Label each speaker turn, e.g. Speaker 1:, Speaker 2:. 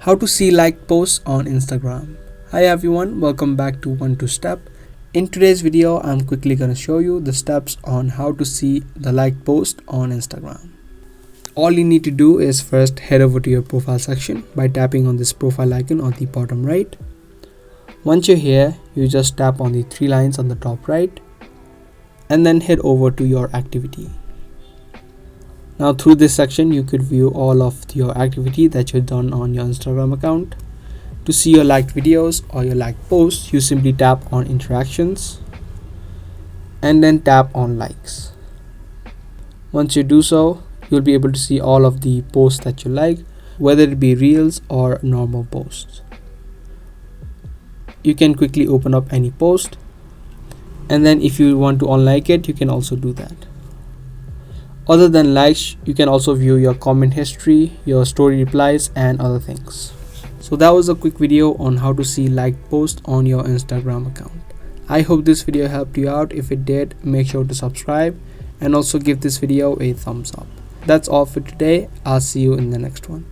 Speaker 1: How to see liked posts on Instagram. Hi everyone, welcome back to One Two Step. In today's video, I'm quickly going to show you the steps on how to see the liked post on Instagram. All you need to do is first head over to your profile section by tapping on this profile icon on the bottom right. Once you're here, you just tap on the three lines on the top right and then head over to your activity. Now through this section, you could view all of your activity that you've done on your Instagram account. To see your liked videos or your liked posts, you simply tap on interactions and then tap on likes. Once you do so, you'll be able to see all of the posts that you like, whether it be reels or normal posts. You can quickly open up any post, and then if you want to unlike it, you can also do that. Other than likes, you can also view your comment history, your story replies, and other things. So that was a quick video on how to see liked posts on your Instagram account. I hope this video helped you out. If it did, make sure to subscribe and also give this video a thumbs up. That's all for today. I'll see you in the next one.